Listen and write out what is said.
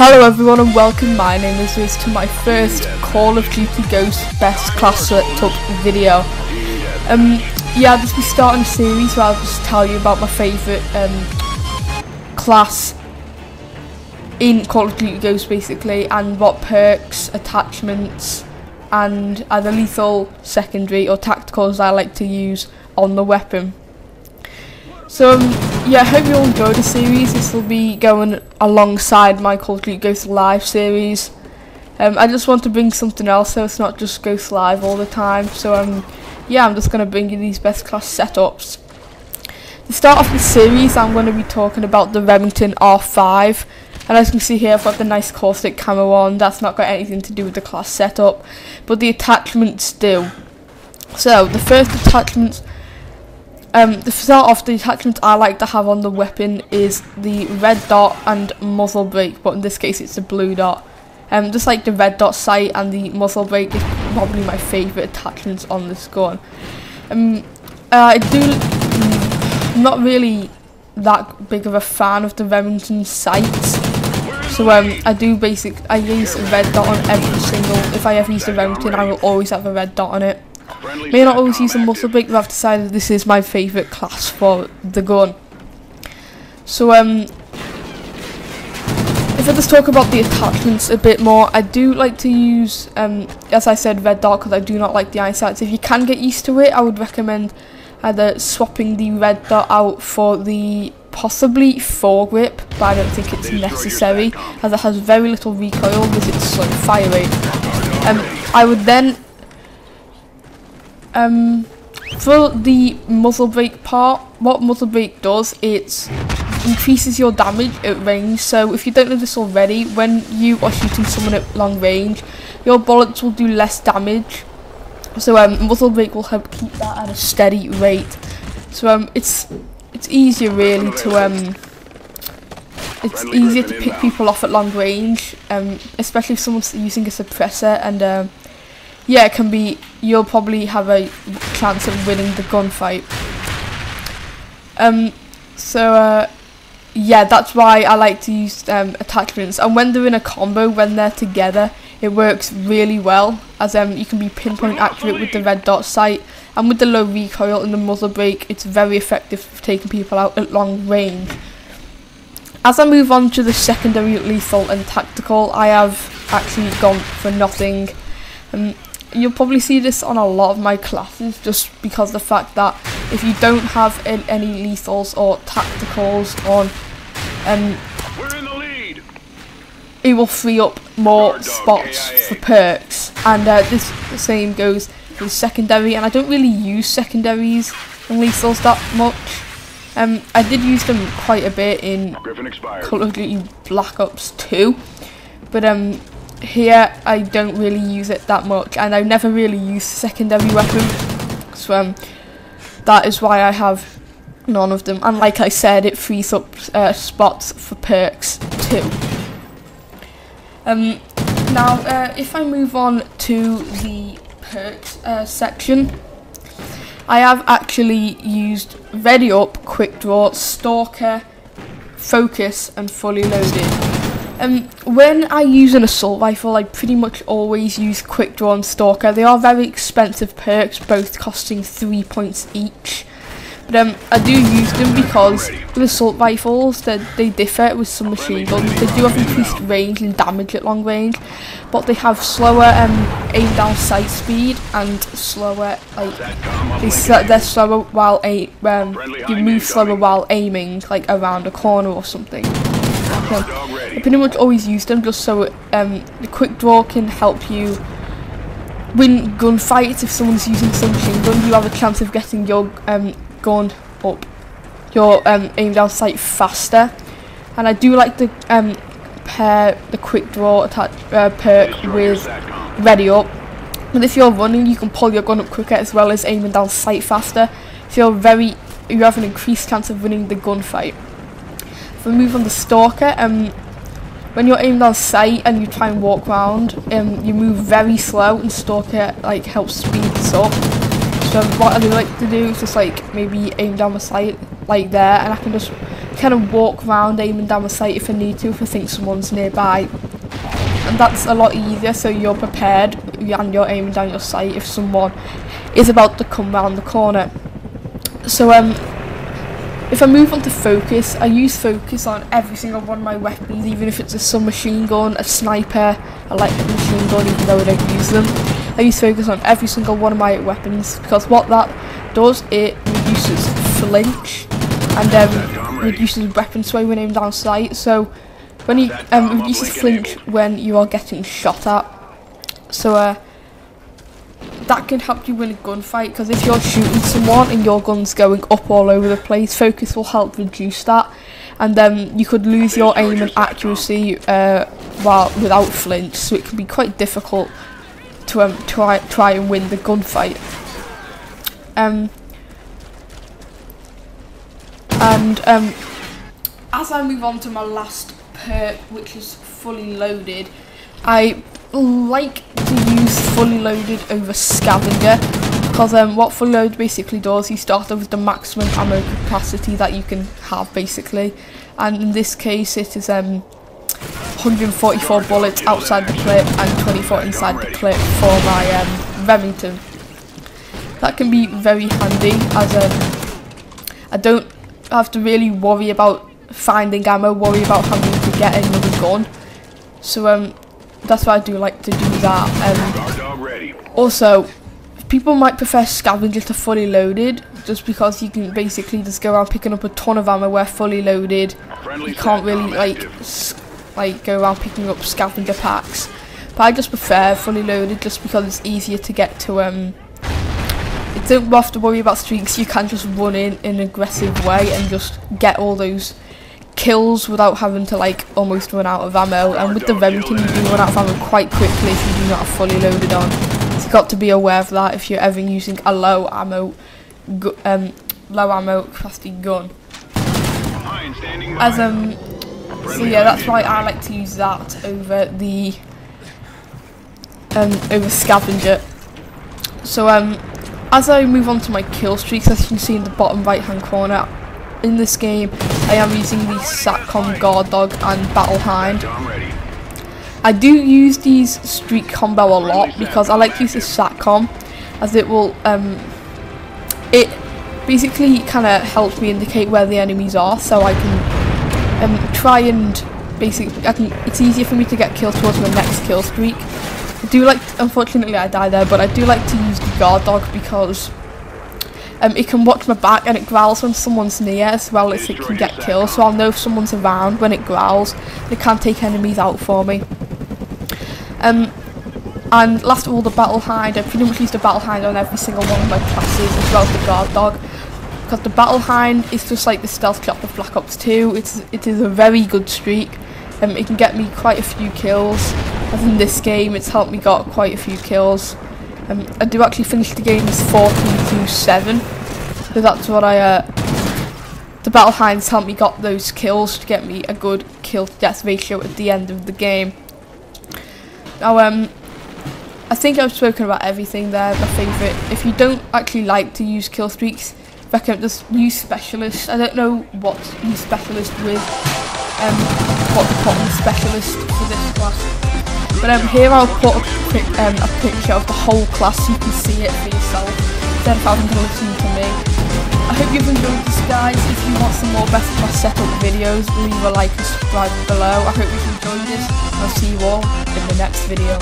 Hello everyone and welcome, my name is Riz, to my first Call of Duty Ghost Best Class Setup video. This will be starting a series where I'll just tell you about my favourite class in Call of Duty Ghost basically, and what perks, attachments and either lethal, secondary or tacticals I like to use on the weapon. So I hope you all enjoy the series. This will be going alongside my Call of Duty Ghost Live series. I just want to bring something else so it's not just Ghost Live all the time. So I'm just going to bring you these best class setups. To start off the series, I'm going to be talking about the Remington R5. And as you can see here, I've got the nice caustic camo on. That's not got anything to do with the class setup, but the attachments do. So the first attachments, to start off, the attachment I like to have on the weapon is the red dot and muzzle brake, but in this case it's the blue dot. Just like the red dot sight and the muzzle brake is probably my favourite attachments on this gun. I'm not really that big of a fan of the Remington sights, so I use a red dot on every single. If I ever use the Remington, I will always have a red dot on it. May not always use a muzzle brake, but I've decided this is my favourite class for the gun. So if I just talk about the attachments a bit more, I do like to use, as I said, red dot because I do not like the iron sights. If you can get used to it, I would recommend either swapping the red dot out for the possibly foregrip, but I don't think it's necessary as it has very little recoil because it's slow fire rate. I would then for the muzzle brake part, what muzzle brake does, it increases your damage at range. So if you don't know this already, when you are shooting someone at long range, your bullets will do less damage. So muzzle brake will help keep that at a steady rate. So it's easier really to it's easier to pick people off at long range, especially if someone's using a suppressor, and it can be, you'll probably have a chance of winning the gunfight. That's why I like to use attachments, and when they're in a combo, when they're together, it works really well, as you can be pinpoint accurate with the red dot sight, and with the low recoil and the muzzle brake, it's very effective for taking people out at long range. As I move on to the secondary, lethal and tactical, I have actually gone for nothing. You'll probably see this on a lot of my classes, just because of the fact that if you don't have any lethals or tacticals on, it will free up more spots for perks, and the same goes for the secondary, and I don't really use secondaries and lethals that much. I did use them quite a bit in Call of Duty Black Ops 2, but here I don't really use it that much, and I've never really used secondary weapons, so that is why I have none of them. And like I said, it frees up spots for perks too. Now if I move on to the perks section, I have actually used Ready Up, Quick Draw, Stalker, Focus and Fully Loaded. When I use an assault rifle, I pretty much always use Quick Draw and Stalker. They are very expensive perks, both costing 3 points each. But I do use them because with assault rifles, they differ with some machine guns. They do have increased range and damage at long range, but they have slower aim down sight speed and slower, they're slower while you move slower while aiming, like around a corner or something. I pretty much always use them just so the quick draw can help you win gunfights. If someone's using some machine gun, you have a chance of getting your gun up, your aim down sight faster. And I do like to pair the quick draw perk with Ready Up. But if you're running, you can pull your gun up quicker as well as aiming down sight faster. So you have an increased chance of winning the gunfight. If we move on to Stalker, when you're aimed down sight and you try and walk around, you move very slow, and Stalker helps speed this up. So what I do like to do is just maybe aim down the sight like there, and I can just kind of walk around aiming down the sight if I need to, if I think someone's nearby. And that's a lot easier, so you're prepared and you're aiming down your sight if someone is about to come round the corner. So if I move on to focus, I use focus on every single one of my weapons, even if it's a submachine gun, a sniper, a light machine gun, even though I don't use them. I use focus on every single one of my weapons, because what that does, it reduces flinch and reduces weapon sway when aimed down sight. So when you reduces flinch when you are getting shot at. So that can help you win a gunfight, because if you're shooting someone and your gun's going up all over the place, focus will help reduce that, and then you could lose your aim and accuracy without flinch, so it can be quite difficult to try and win the gunfight. As I move on to my last perk, which is fully loaded, I like to use fully loaded over scavenger, because what fully loaded basically does, you start off with the maximum ammo capacity that you can have basically, and in this case it is 144 bullets outside the clip and 24 inside the clip for my Remington. That can be very handy, as I don't have to really worry about finding ammo, worry about having to get another gun, so that's why I do like to do that. Also, people might prefer scavenger to fully loaded, just because you can basically just go around picking up a ton of ammo, where fully loaded you can't really like go around picking up scavenger packs. But I just prefer fully loaded, just because it's easier to get to. You don't have to worry about streaks, you can just run in an aggressive way and just get all those kills without having to like almost run out of ammo. And with the Remington you do run out of ammo quite quickly if you do not have fully loaded on, so you've got to be aware of that if you're ever using a low ammo capacity gun. So yeah, that's why I like to use that over the over scavenger. So as I move on to my kill streaks, as you can see in the bottom right hand corner, in this game I am using the Satcom Guard Dog and Battle Hind. I do use these streak combo a lot, because I like to use the Satcom, as it will it basically kind of helps me indicate where the enemies are, so I can try and basically it's easier for me to get kills towards my next kill streak. I do like, unfortunately I die there, but I do like to use the Guard Dog, because it can watch my back and it growls when someone's near, as well as it can get kills, so I'll know if someone's around when it growls, and it can take enemies out for me. And last of all, the Battle Hind. I pretty much use the Battle Hind on every single one of my classes, as well as the Guard Dog, because the Battle Hind is just like the stealth clock of Black Ops 2. It is a very good streak. It can get me quite a few kills, as in this game it's helped me got quite a few kills. I do actually finish the games 14-7, so that's what the Battle Hinds helped me got those kills to get me a good kill to death ratio at the end of the game. Now I think I've spoken about everything there. My favourite, if you don't actually like to use kill streaks, I recommend just use Specialist. I don't know what to use Specialist with, what to put on Specialist for this class. But here I'll put a picture of the whole class so you can see it for yourself, instead of having to listen to me. I hope you've enjoyed this, guys. If you want some more best class setup videos, leave a like and subscribe below. I hope you've enjoyed this. I'll see you all in the next video.